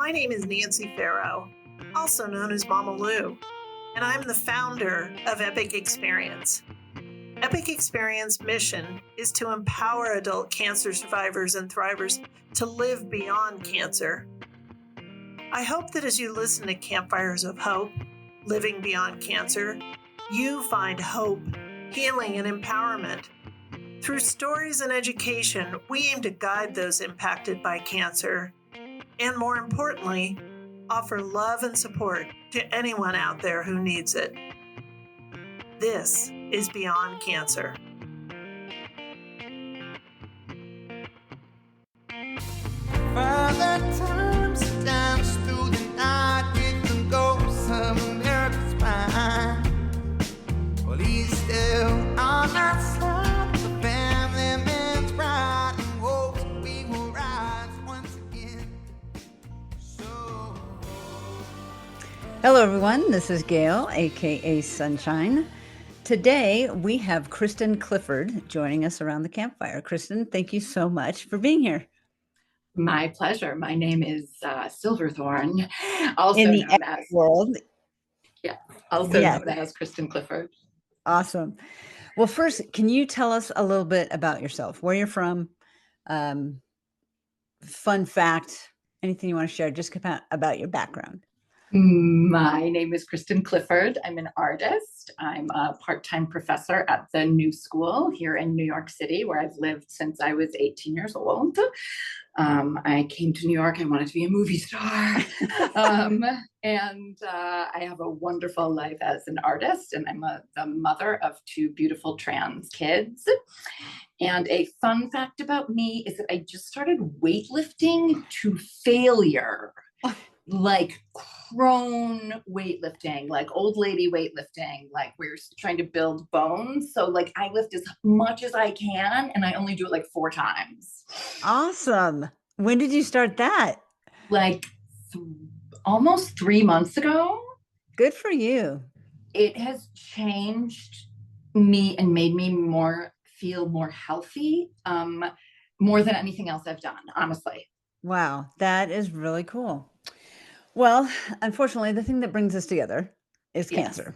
My name is Nancy Farrow, also known as Mama Lou, and I'm the founder of Epic Experience. Epic Experience mission is to empower adult cancer survivors and thrivers to live beyond cancer. I hope that as you listen to Campfires of Hope, Living Beyond Cancer, you find hope, healing, and empowerment. Through stories and education, we aim to guide those impacted by cancer, and more importantly, offer love and support to anyone out there who needs it. This is Beyond Cancer. Father times dance through the night with the ghosts of America's spine. Well, he's still on our side, the family man's pride, and hopes we will rise once again. Hello, everyone. This is Gail, aka Sunshine. Today we have Christen Clifford joining us around the campfire. Christen, thank you so much for being here. My pleasure. My name is Silverthorn, also In the known as world. known as Christen Clifford. Awesome. Well, first, can you tell us a little bit about yourself, where you're from, fun fact, anything you want to share just about your background? My name is Christen Clifford. I'm an artist. I'm a part-time professor at the New School here in New York City, where I've lived since I was 18 years old. I came to New York. I wanted to be a movie star. And I have a wonderful life as an artist, and I'm the mother of two beautiful trans kids. And a fun fact about me is that I just started weightlifting to failure. Like crone weightlifting, like old lady weightlifting, like we're trying to build bones. So like I lift as much as I can, and I only do it like 4 times. Awesome. When did you start that? Like almost 3 months ago. Good for you. It has changed me and made me feel more healthy, more than anything else I've done, honestly. Wow, that is really cool. Well, unfortunately, the thing that brings us together is cancer.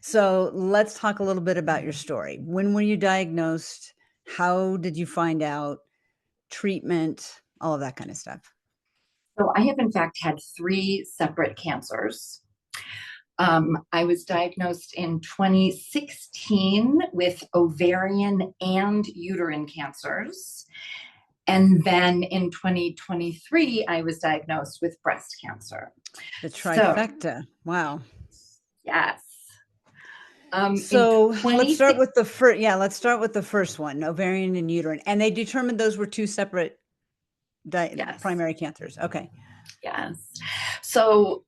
So let's talk a little bit about your story. When were you diagnosed? How did you find out? Treatment, all of that kind of stuff. So I have, in fact, had 3 separate cancers. I was diagnosed in 2016 with ovarian and uterine cancers. And then in 2023, I was diagnosed with breast cancer. The trifecta. Wow. Yes. So let's start with the first. Yeah, let's start with the first one, ovarian and uterine. And they determined those were 2 separate primary cancers. Okay. Yes. So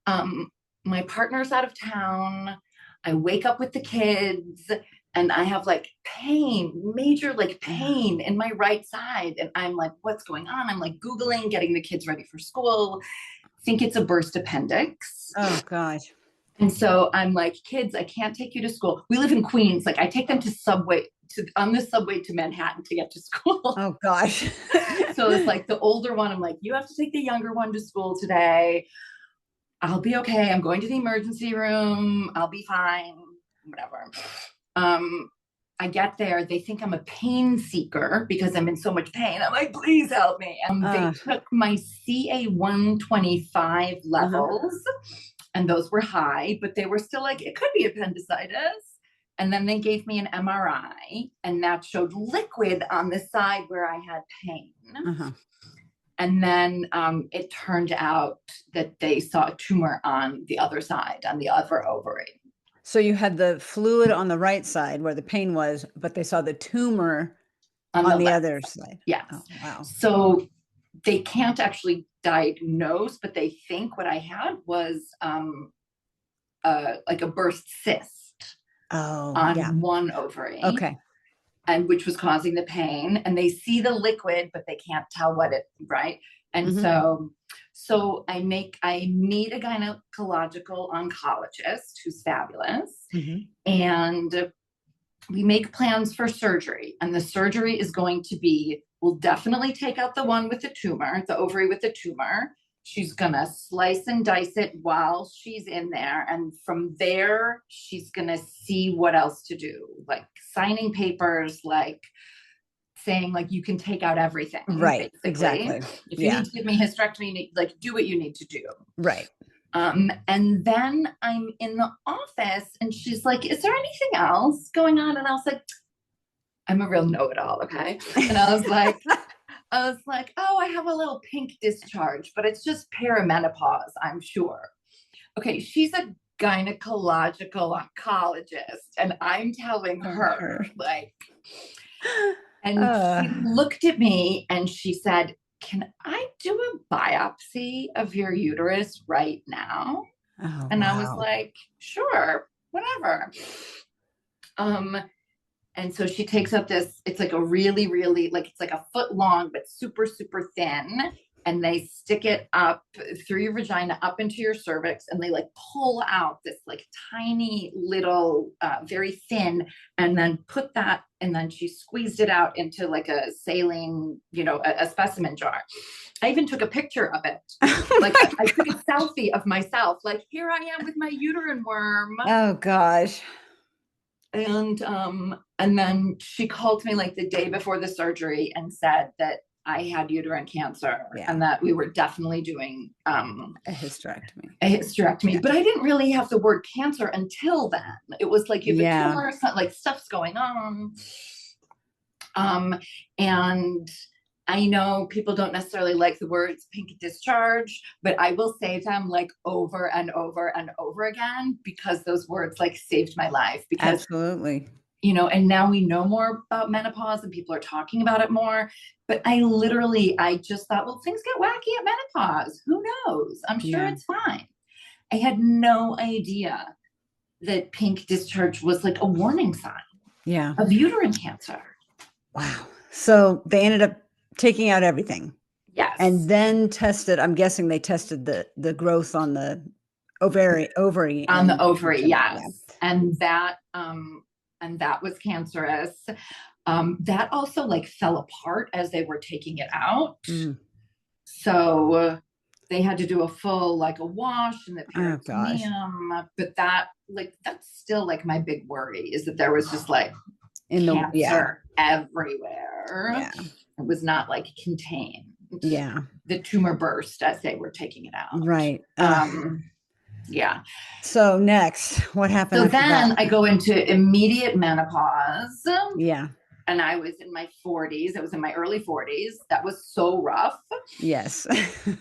my partner's out of town. I wake up with the kids. And I have like major pain in my right side. And I'm like, what's going on? I'm like Googling, getting the kids ready for school. Think it's a burst appendix. Oh, gosh. And so I'm like, kids, I can't take you to school. We live in Queens. Like I take them on the subway to Manhattan to get to school. Oh, gosh. So it's like the older one, I'm like, you have to take the younger one to school today. I'll be okay. I'm going to the emergency room. I'll be fine. Whatever. I get there, they think I'm a pain seeker because I'm in so much pain. I'm like, please help me. They took my CA-125 levels, and those were high, but they were still like, it could be appendicitis. And then they gave me an MRI, and that showed liquid on the side where I had pain. And then it turned out that they saw a tumor on the other side, on the other ovary. So you had the fluid on the right side where the pain was, but they saw the tumor on the other side. Yes. Oh, wow. So they can't actually diagnose, but they think what I had was like a burst cyst on one ovary. Okay. And which was causing the pain. And they see the liquid, but they can't tell what right? And so I meet a gynecological oncologist who's fabulous. And we make plans for surgery. And the surgery is going to be, we'll definitely take out the one with the tumor, the ovary with the tumor. She's gonna slice and dice it while she's in there. And from there, she's gonna see what else to do, like signing papers, like saying like you can take out everything. Right. Basically. Exactly. If you need to give me hysterectomy, like do what you need to do. Right. And then I'm in the office and she's like, is there anything else going on? And I was like, I'm a real know-it-all, okay? And I was like, oh, I have a little pink discharge, but it's just perimenopause, I'm sure. Okay, she's a gynecological oncologist, and I'm telling her, like, and she looked at me and she said, can I do a biopsy of your uterus right now? Oh, and wow. I was like, sure, whatever. And so she takes up this, it's like a really, really, like, it's like a foot long, but super, super thin. And they stick it up through your vagina, up into your cervix, and they like pull out this like tiny little, very thin, and then put that, and then she squeezed it out into like a saline, you know, a specimen jar. I even took a picture of it. Like I took a selfie of myself, like, here I am with my uterine worm. Oh gosh. And then she called me like the day before the surgery and said that I had uterine cancer, and that we were definitely doing a hysterectomy. Yeah. But I didn't really have the word cancer until then. It was like, you have a tumor, like stuff's going on. And I know people don't necessarily like the words pink discharge, but I will say them like over and over and over again, because those words like saved my life. Because absolutely, you know, and now we know more about menopause and people are talking about it more. But I just thought, well, things get wacky at menopause. Who knows? I'm sure it's fine. I had no idea that pink discharge was like a warning sign of uterine cancer. Wow. So they ended up taking out everything. Yes. And then tested, I'm guessing they tested the growth on the ovary. On the ovary, yes. Yeah. And that was cancerous. That also like fell apart as they were taking it out. So they had to do a full, like a wash in the peritoneum. But that's still like my big worry, is that there was just like cancer everywhere. Yeah. It was not like contained. Yeah. The tumor burst as they were taking it out. Right. Yeah. So next, what happened? So then I go into immediate menopause. Yeah. And I was in my 40s. I was in my early 40s. That was so rough. Yes.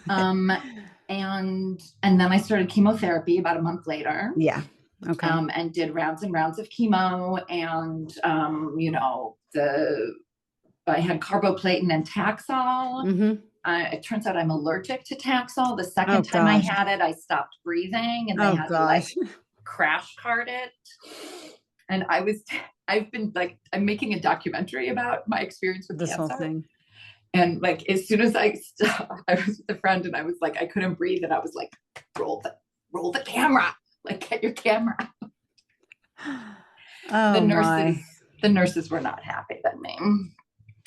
And then I started chemotherapy about a month later. Yeah. Okay. And did rounds and rounds of chemo. And, you know, I had carboplatin and Taxol. Mm-hmm. It turns out I'm allergic to Taxol. The second time I had it, I stopped breathing, and they had to like crash cart it. And I'm making a documentary about my experience with this cancer. whole thing. And like, as soon as I was with a friend, and I was like, I couldn't breathe. And I was like, roll the camera, like get your camera. The nurses were not happy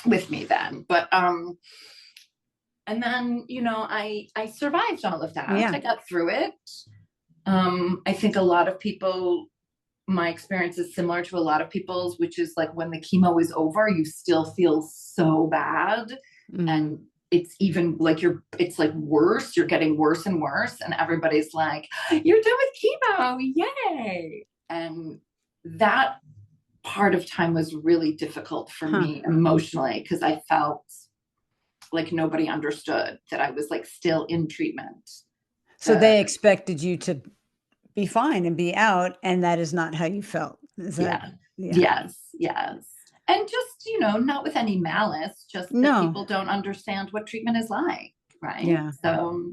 with me then, but, and then, you know, I survived all of that. Yeah. I got through it. I think a lot of people, my experience is similar to a lot of people's, which is like when the chemo is over, you still feel so bad. And it's even like it's like worse. You're getting worse and worse. And everybody's like, you're done with chemo. Yay. And that part of time was really difficult for me emotionally, because I felt like nobody understood that I was like still in treatment. So they expected you to be fine and be out, and that is not how you felt. Is that? Yeah. Yes. And just, you know, not with any malice, just that people don't understand what treatment is like. Right. Yeah. So,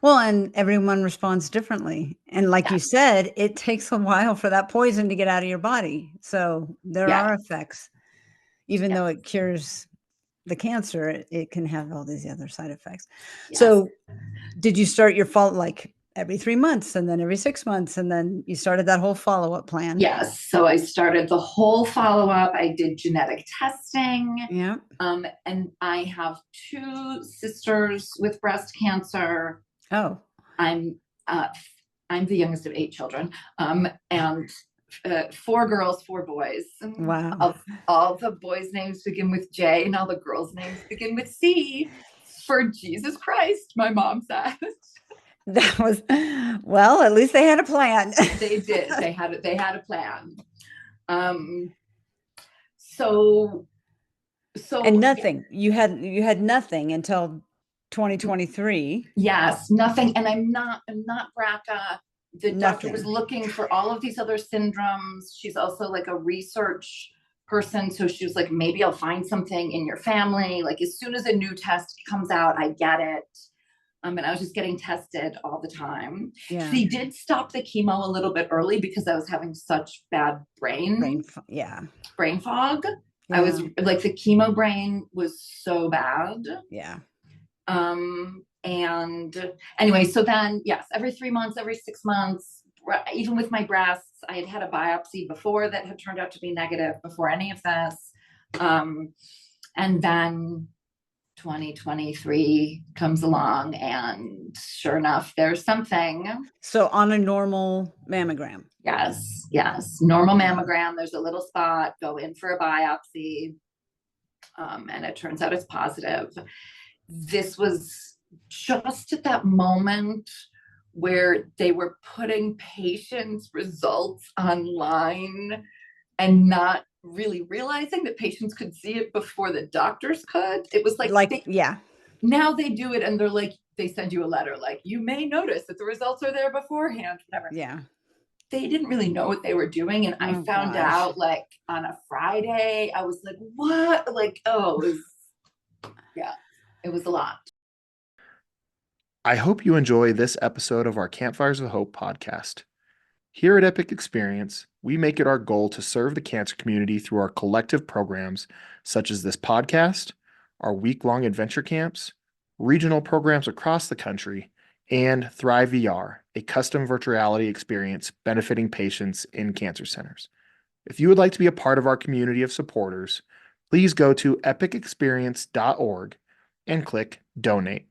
well, and everyone responds differently. And like you said, it takes a while for that poison to get out of your body. So there are effects, even though it cures the cancer, it can have all these other side effects. Yes. So did you start your like every 3 months, and then every 6 months, and then you started that whole follow-up plan? Yes. So I started the whole follow-up. I did genetic testing. Yeah. And I have 2 sisters with breast cancer. Oh, I'm I'm the youngest of 8 children, and 4 girls, 4 boys. wow. All the boys' names begin with J, and all the girls' names begin with C. For Jesus Christ, my mom said. That was, well, at least they had a plan. They did. They had a plan. So And nothing. You had nothing until 2023. Yes, nothing. And I'm not BRCA. The doctor was Nothing. looking for all of these other syndromes. She's also like a research person. So she was like, maybe I'll find something in your family. Like as soon as a new test comes out, I get it. And I was just getting tested all the time. Yeah. She did stop the chemo a little bit early because I was having such bad brain fog. Yeah. I was like, the chemo brain was so bad. Yeah. And anyway, so then, yes, every 3 months, every 6 months, even with my breasts, I had a biopsy before that had turned out to be negative before any of this. And then 2023 comes along, and sure enough, there's something. So on a normal mammogram. Yes. Normal mammogram. There's a little spot, go in for a biopsy. And it turns out it's positive. This was just at that moment where they were putting patients' results online and not really realizing that patients could see it before the doctors could. It was like yeah. Now they do it, and they're like, they send you a letter like, you may notice that the results are there beforehand, whatever. Yeah. They didn't really know what they were doing. And I found out like on a Friday. I was like, what? Like, oh, it was a lot. I hope you enjoy this episode of our Campfires of Hope podcast. Here at Epic Experience, we make it our goal to serve the cancer community through our collective programs, such as this podcast, our week-long adventure camps, regional programs across the country, and Thrive VR, a custom virtual reality experience benefiting patients in cancer centers. If you would like to be a part of our community of supporters, please go to epicexperience.org and click Donate.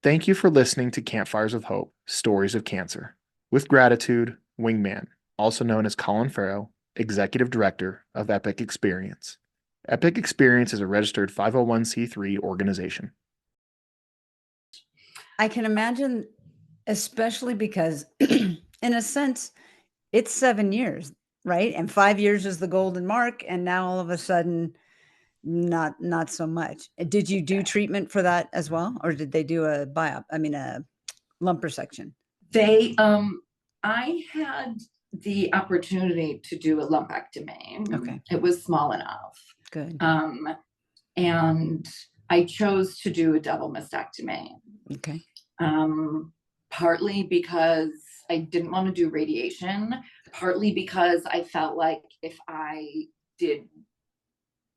Thank you for listening to Campfires of Hope, Stories of Cancer. With gratitude, Wingman, also known as Colin Farrow, Executive Director of Epic Experience. Epic Experience is a registered 501c3 organization. I can imagine, especially because in a sense, it's 7 years, right? And 5 years is the golden mark. And now all of a sudden, not so much. Did you do treatment for that as well? Or did they do a lump resection? I had the opportunity to do a lumpectomy. Okay. It was small enough. Good. And I chose to do a double mastectomy. Okay. Partly because I didn't want to do radiation, partly because I felt like if I did,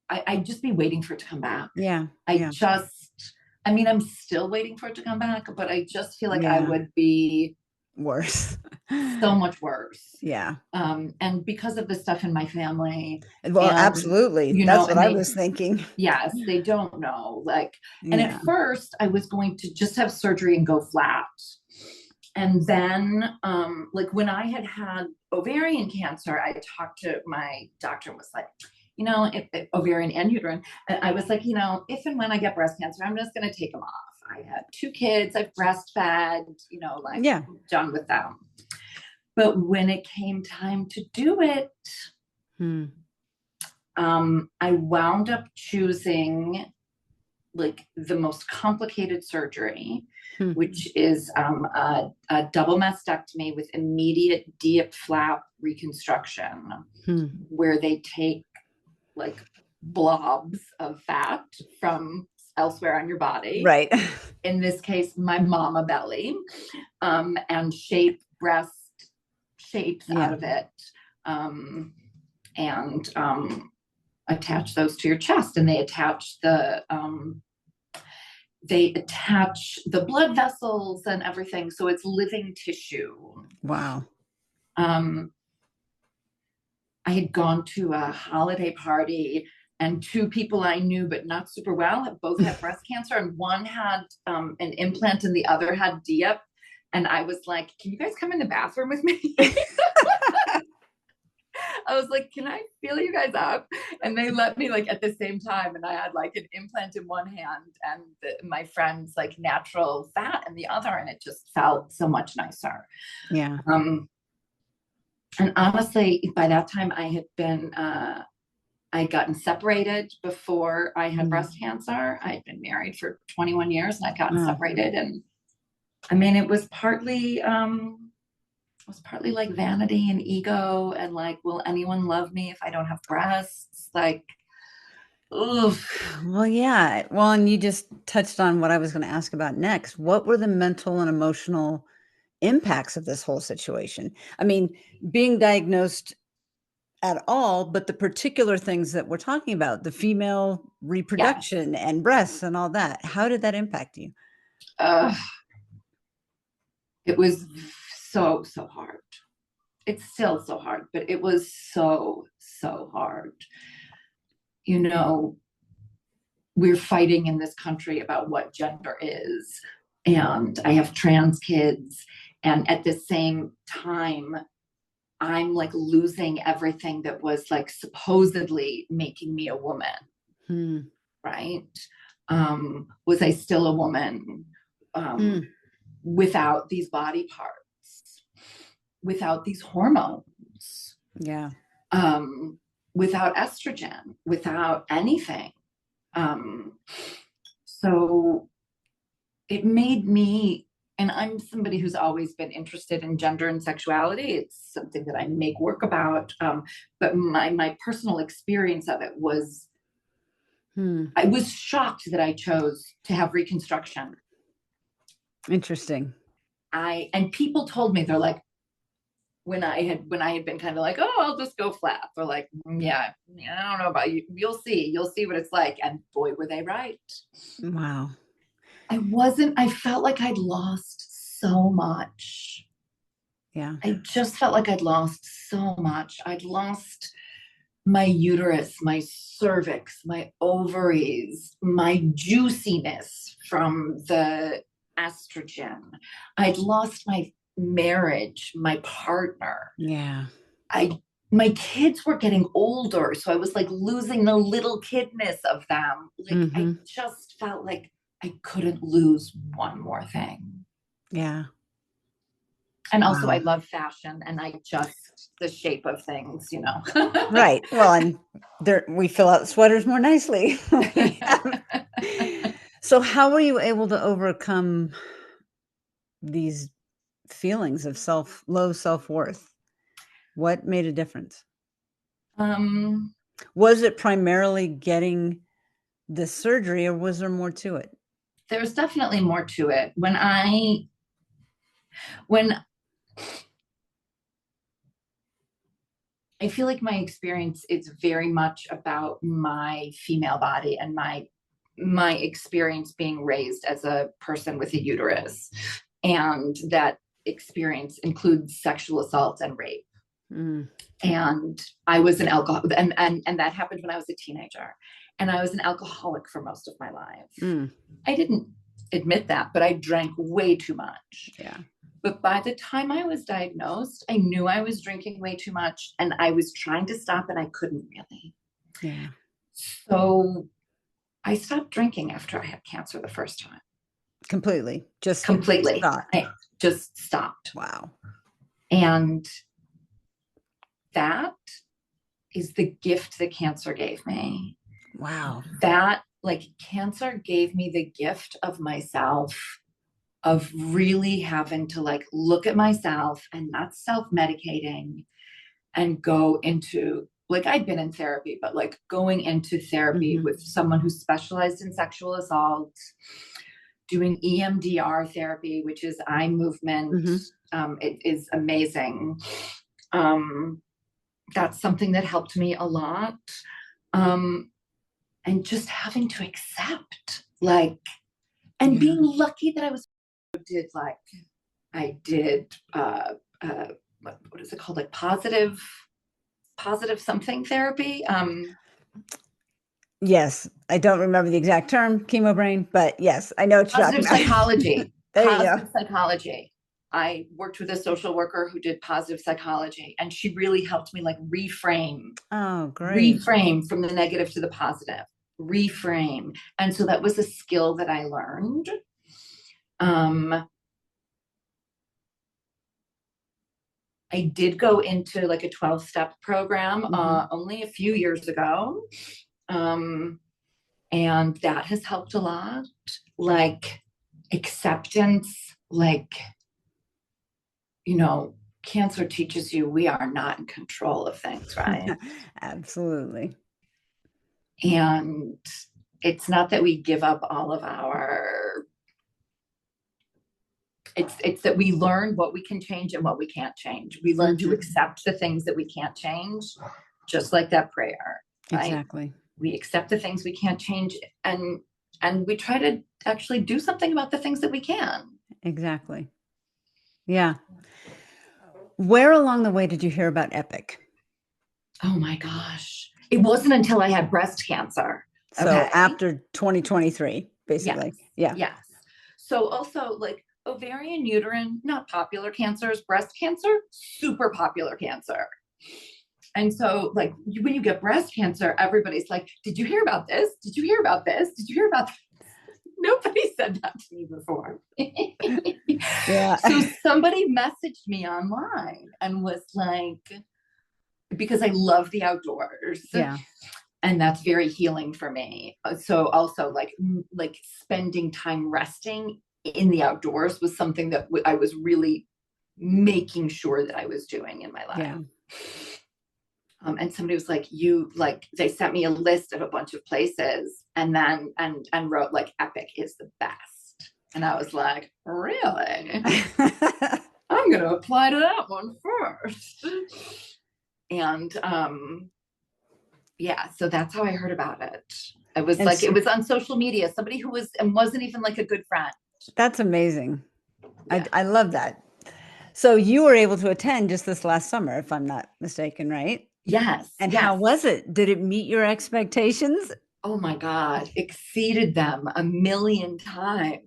I'd just be waiting for it to come back. Yeah. I'm still waiting for it to come back, but I just feel like I would be worse. So much worse. Yeah. And because of the stuff in my family. Well, absolutely. That's what I was thinking. Yes, they don't know. And at first I was going to just have surgery and go flat. And then, when I had ovarian cancer, I talked to my doctor and was like, if ovarian and uterine, and I was like, if and when I get breast cancer, I'm just going to take them off. I had 2 kids, I've breastfed, done with them. But when it came time to do it, I wound up choosing the most complicated surgery, which is a double mastectomy with immediate DIP flap reconstruction, where they take blobs of fat from elsewhere on your body. Right. In this case, my mama belly, and shape breast shapes out of it, and attach those to your chest, and they attach the blood vessels and everything, so it's living tissue. Wow. I had gone to a holiday party and two people I knew but not super well both had breast cancer, and one had an implant and the other had DIEP. And I was like, can you guys come in the bathroom with me? I was like, can I feel you guys up? And they let me like at the same time. And I had like an implant in one hand and my friend's like natural fat in the other. And it just felt so much nicer. Yeah. And honestly, by that time I had been, I'd gotten separated before I had breast cancer. I'd been married for 21 years and I'd gotten separated. And I mean, it was partly like vanity and ego and like, will anyone love me if I don't have breasts? Like, oof. Well, yeah. Well, and you just touched on what I was going to ask about next. What were the mental and emotional impacts of this whole situation? I mean, being diagnosed at all, but the particular things that we're talking about, the female reproduction and breasts and all that, how did that impact you? It was so hard. It's still so hard, but it was so hard. You know, we're fighting in this country about what gender is, and I have trans kids, and at the same time I'm like losing everything that was like supposedly making me a woman. Right? Was I still a woman without these body parts, without these hormones? Yeah. Without estrogen, without anything. So it made me, and I'm somebody who's always been interested in gender and sexuality. It's something that I make work about. But my personal experience of it was, I was shocked that I chose to have reconstruction. Interesting. And people told me, they're like, when I had been kind of like, oh, I'll just go flat. They're like, yeah, I don't know about you. You'll see what it's like. And boy, were they right. Wow. I felt like I'd lost so much. Yeah. I just felt like I'd lost so much. I'd lost my uterus, my cervix, my ovaries, my juiciness from the estrogen. I'd lost my marriage, my partner. Yeah. My kids were getting older, so I was like losing the little kidness of them. Like I just felt like I couldn't lose one more thing. Yeah. And also I love fashion, and the shape of things, you know. Right. Well, and we fill out sweaters more nicely. So how were you able to overcome these feelings of low self-worth? What made a difference? Was it primarily getting the surgery, or was there more to it? There's definitely more to it. When I feel like my experience is very much about my female body and my experience being raised as a person with a uterus. And that experience includes sexual assault and rape. And I was an alcoholic, and that happened when I was a teenager. And I was an alcoholic for most of my life. I didn't admit that, but I drank way too much. Yeah. But by the time I was diagnosed, I knew I was drinking way too much, and I was trying to stop, and I couldn't really. Yeah. So I stopped drinking after I had cancer the first time. Completely. Completely. I just stopped. Wow. And that is the gift that cancer gave me. Wow. That, like, cancer gave me the gift of myself, of really having to like look at myself and not self-medicating and go into, like, I'd been in therapy, but like going into therapy with someone who specialized in sexual assault, doing EMDR therapy, which is eye movement. It is amazing. That's something that helped me a lot. And just having to accept, like, and being lucky that I did what is it called? Like positive something therapy. Yes, I don't remember the exact term, chemo brain, but yes, I know what you're talking Positive about. psychology. There you go. Positive psychology. I worked with a social worker who did positive psychology, and she really helped me like Oh, great. reframe from the negative to the positive, reframe. And so that was a skill that I learned. I did go into like a 12-step program only a few years ago. And that has helped a lot. Like acceptance, like, cancer teaches you we are not in control of things, right? Absolutely. And it's not that we give up all of our, it's that we learn what we can change and what we can't change. We learn to accept the things that we can't change, just like that prayer, right? Exactly. We accept the things we can't change, and we try to actually do something about the things that we can. Exactly. Yeah. Where along the way did you hear about Epic? Oh my gosh. It wasn't until I had breast cancer. So after 2023, basically. Yes. Yes. So also like ovarian, uterine, not popular cancers, breast cancer, super popular cancer. And so like when you get breast cancer, everybody's like, did you hear about this? Did you hear about this? Did you hear about this? Nobody said that to me before. Yeah. So somebody messaged me online and was like, because I love the outdoors. Yeah. And that's very healing for me. So also like spending time resting in the outdoors was something that I was really making sure that I was doing in my life. Yeah. And somebody was like, they sent me a list of a bunch of places and then, and wrote like Epic is the best. And I was like, really? I'm going to apply to that one first. And, yeah, so that's how I heard about it. It was it was on social media, somebody who wasn't even like a good friend. That's amazing. Yeah. I love that. So you were able to attend just this last summer, if I'm not mistaken, right? Yes. And how was it? Did it meet your expectations? Oh my God, exceeded them 1,000,000 times.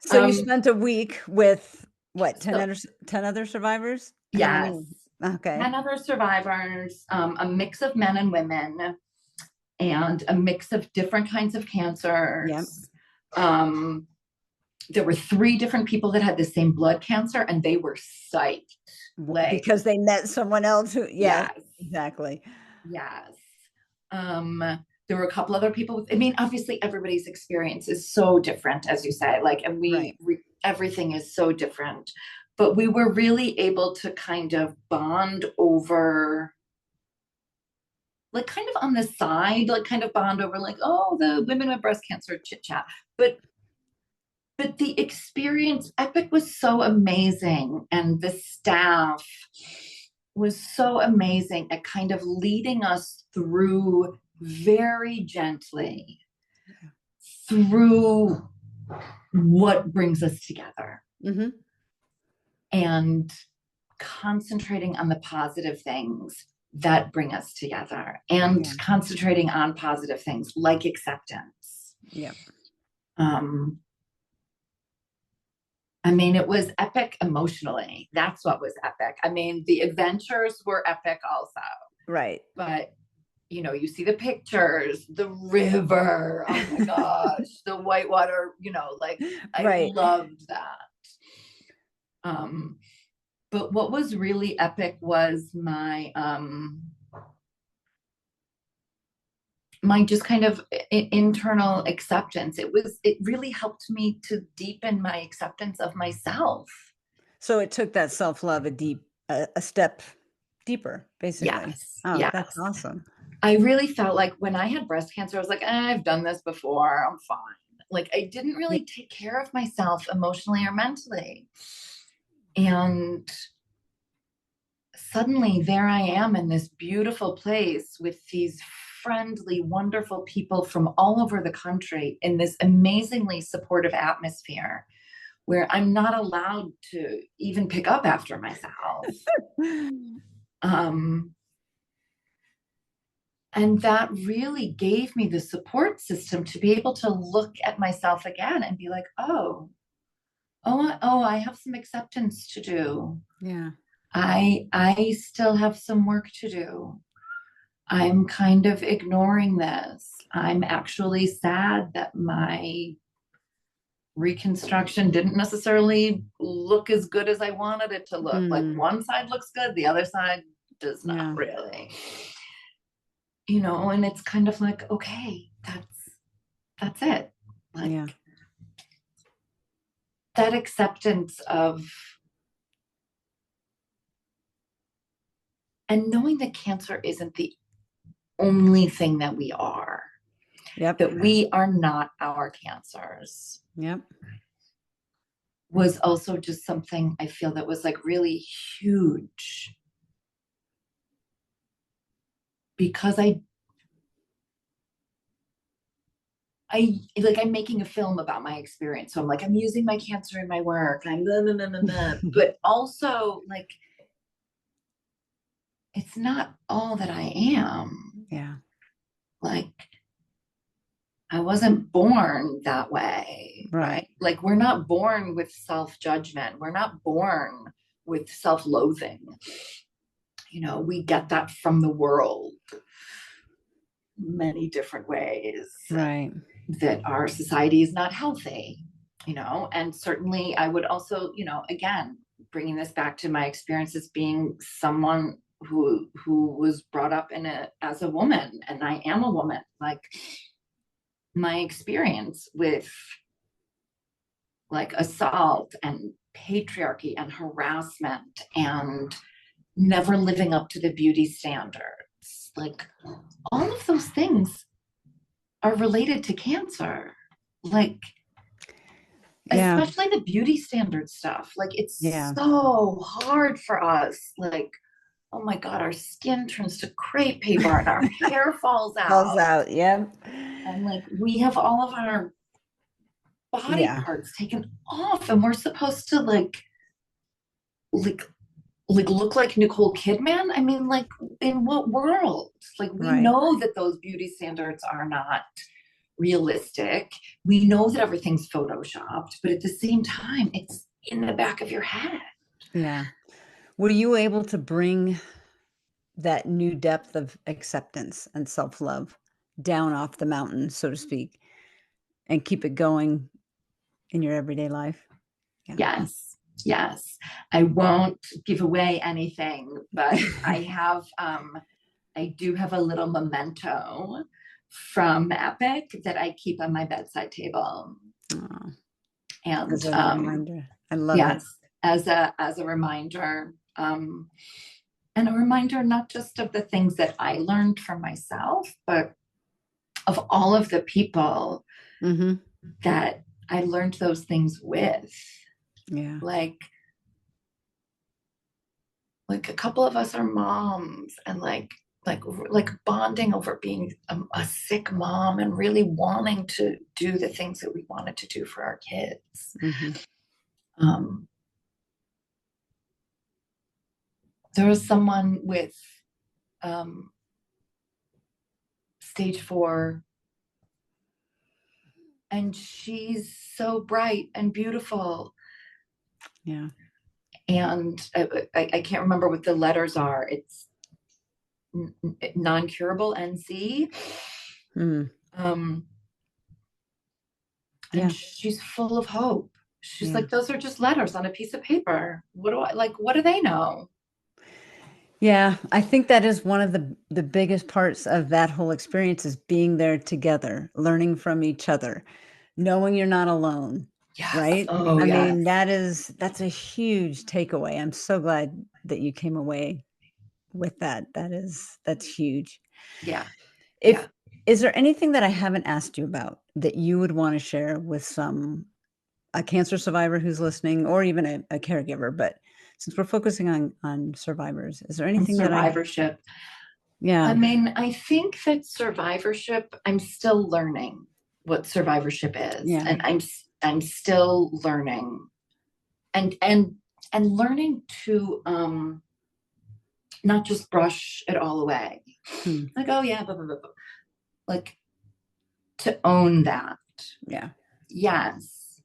So you spent a week with what, 10 other survivors? Yes. Okay. 10 other survivors, a mix of men and women, and a mix of different kinds of cancers. Yep. There were 3 different people that had the same blood cancer, and they were psyched. Because they met someone else who, yes. Exactly. Yes. There were a couple other people. I mean, obviously everybody's experience is so different, as you say, like, and everything is so different, but we were really able to kind of bond over, like kind of on the side, like kind of bond over like, oh, the women with breast cancer chit chat. But the experience, Epic was so amazing. And the staff was so amazing at kind of leading us through very gently through what brings us together. And concentrating on the positive things that bring us together and concentrating on positive things like acceptance. Yeah. I mean, it was epic emotionally. That's what was epic. I mean, the adventures were epic also. Right. But, you see the pictures, the river, oh my gosh, the whitewater, like I loved that. But what was really epic was my just kind of internal acceptance. It really helped me to deepen my acceptance of myself. So it took that self-love a step deeper, basically. Yes. Oh, yes. That's awesome. I really felt like when I had breast cancer, I was like, I've done this before. I'm fine. Like I didn't really take care of myself emotionally or mentally. And suddenly there I am in this beautiful place with these friendly, wonderful people from all over the country in this amazingly supportive atmosphere where I'm not allowed to even pick up after myself. And that really gave me the support system to be able to look at myself again and be like, I have some acceptance to do. Yeah. I still have some work to do. I'm kind of ignoring this. I'm actually sad that my reconstruction didn't necessarily look as good as I wanted it to look. Like one side looks good, the other side does not really. And it's kind of like, okay, that's it. Like that acceptance of, and knowing that cancer isn't the only thing that we are. Yep. That we are not our cancers. Yep. Was also just something I feel that was like really huge. Because I'm making a film about my experience. So I'm like, I'm using my cancer in my work. I'm blah, blah, blah, blah, blah. But also like, it's not all that I am. Yeah. Like, I wasn't born that way. Right. Like, we're not born with self-judgment. We're not born with self-loathing. We get that from the world. Many different ways. Right. That our society is not healthy, and certainly I would also, again, bringing this back to my experience as being someone who was brought up as a woman, and I am a woman, like my experience with like assault and patriarchy and harassment and never living up to the beauty standards, like all of those things are related to cancer. Like, especially the beauty standard stuff. Like, it's so hard for us. Like, oh my God, our skin turns to crepe paper and our hair falls out. Yeah. And like, we have all of our body parts taken off, and we're supposed to like look like Nicole Kidman. I mean, like, in what world? Like, we know that those beauty standards are not realistic. We know that everything's photoshopped, but at the same time, it's in the back of your head. Yeah. Were you able to bring that new depth of acceptance and self-love down off the mountain, so to speak, and keep it going in your everyday life? Yeah. Yes. I won't give away anything, but I do have a little memento from Epic that I keep on my bedside table. Oh, and as a reminder. I love it. As a reminder, and a reminder not just of the things that I learned from myself, but of all of the people that I learned those things with. Yeah. Like a couple of us are moms, and like bonding over being a sick mom and really wanting to do the things that we wanted to do for our kids. There was someone with stage 4, and she's so bright and beautiful. Yeah. And I can't remember what the letters are. It's non-curable, NC. And she's full of hope. She's like, those are just letters on a piece of paper. What do they know? Yeah, I think that is one of the biggest parts of that whole experience, is being there together, learning from each other, knowing you're not alone. Yes. Right? Oh, I mean, that's a huge takeaway. I'm so glad that you came away with that. That's huge. Yeah. Is there anything that I haven't asked you about that you would want to share with a cancer survivor who's listening, or even a caregiver? But since we're focusing on survivors, is there anything survivorship? I mean, I think that survivorship, I'm still learning what survivorship is. Yeah. And I'm still learning and learning to not just brush it all away. Like, oh yeah, blah, blah, blah, blah. Like, to own that. Yeah. Yes,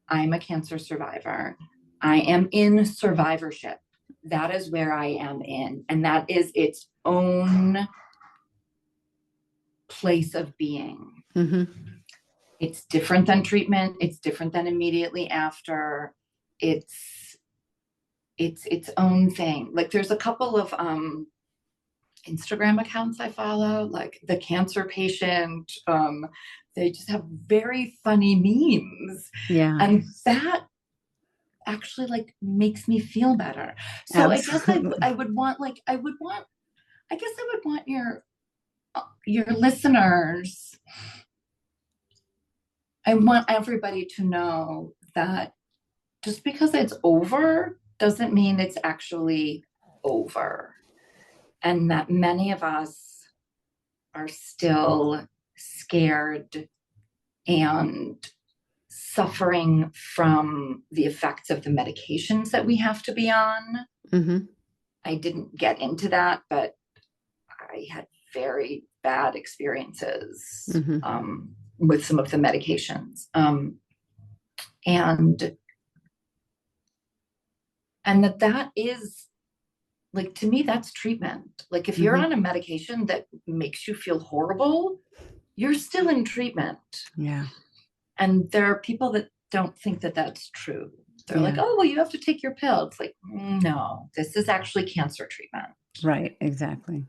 I'm a cancer survivor. I am in survivorship. That is where I am in. And that is its own place of being. Mm-hmm. It's different than treatment. It's different than immediately after. It's its own thing. Like, there's a couple of Instagram accounts I follow, like The Cancer Patient. They just have very funny memes. Yeah. And that actually like makes me feel better. So Absolutely. I would want your listeners, I want everybody to know that just because it's over doesn't mean it's actually over. And that many of us are still scared and suffering from the effects of the medications that we have to be on. Mm-hmm. I didn't get into that, but I had very bad experiences with some of the medications. And that is, like, to me, that's treatment. Like, if you're on a medication that makes you feel horrible, you're still in treatment. Yeah. And there are people that don't think that that's true. They're like, oh, well, you have to take your pill. It's like, no, this is actually cancer treatment. Right. Exactly.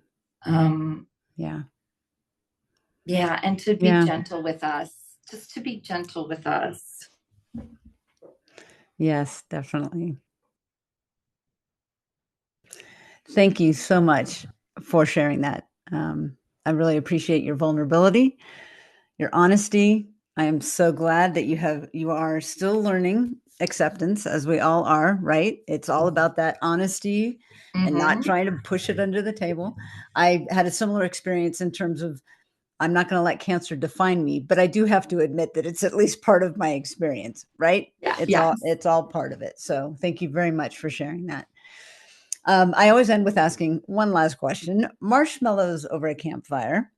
Yeah. Yeah. And to be gentle with us, just to be gentle with us. Yes, definitely. Thank you so much for sharing that. I really appreciate your vulnerability, your honesty. I am so glad that you are still learning acceptance, as we all are, right? It's all about that honesty and not trying to push it under the table. I had a similar experience in terms of, I'm not going to let cancer define me, but I do have to admit that it's at least part of my experience, right? Yeah. It's all part of it. So thank you very much for sharing that. I always end with asking one last question. Marshmallows over a campfire,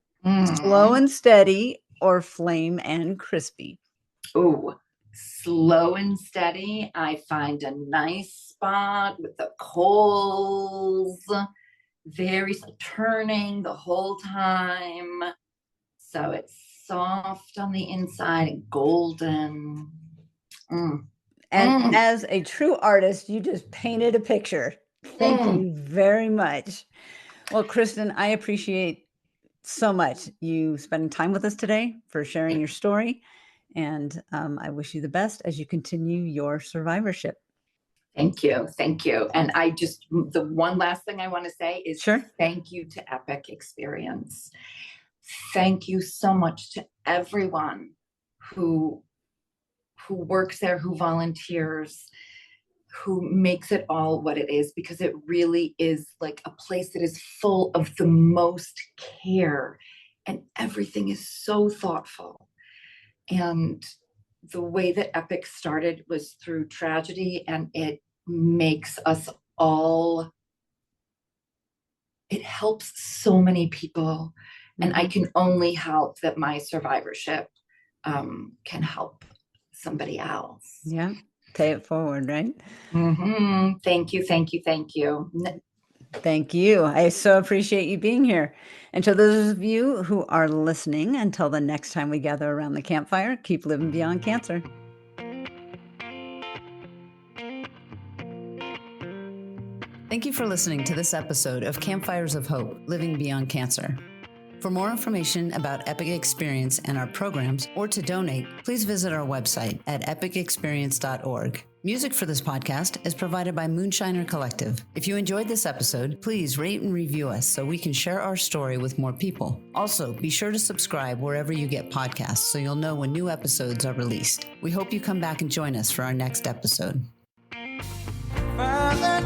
slow and steady, or flame and crispy? Oh, slow and steady. I find a nice spot with the coals, very turning the whole time. So it's soft on the inside and golden. And as a true artist, you just painted a picture. Thank you very much. Well, Christen, I appreciate so much you spending time with us today, for sharing your story. And I wish you the best as you continue your survivorship. Thank you. Thank you. And the one last thing I want to say is thank you to Epic Experience. Thank you so much to everyone who works there, who volunteers, who makes it all what it is, because it really is like a place that is full of the most care, and everything is so thoughtful. And the way that Epic started was through tragedy, and it makes us all, it helps so many people. And I can only hope that my survivorship can help somebody else. Yeah. Pay it forward, right? Thank you. Thank you. Thank you. Thank you. I so appreciate you being here. And to those of you who are listening, until the next time we gather around the campfire, keep living beyond cancer. Thank you for listening to this episode of Campfires of Hope, Living Beyond Cancer. For more information about Epic Experience and our programs, or to donate, please visit our website at epicexperience.org. Music for this podcast is provided by Moonshiner Collective. If you enjoyed this episode, please rate and review us so we can share our story with more people. Also, be sure to subscribe wherever you get podcasts so you'll know when new episodes are released. We hope you come back and join us for our next episode. Father,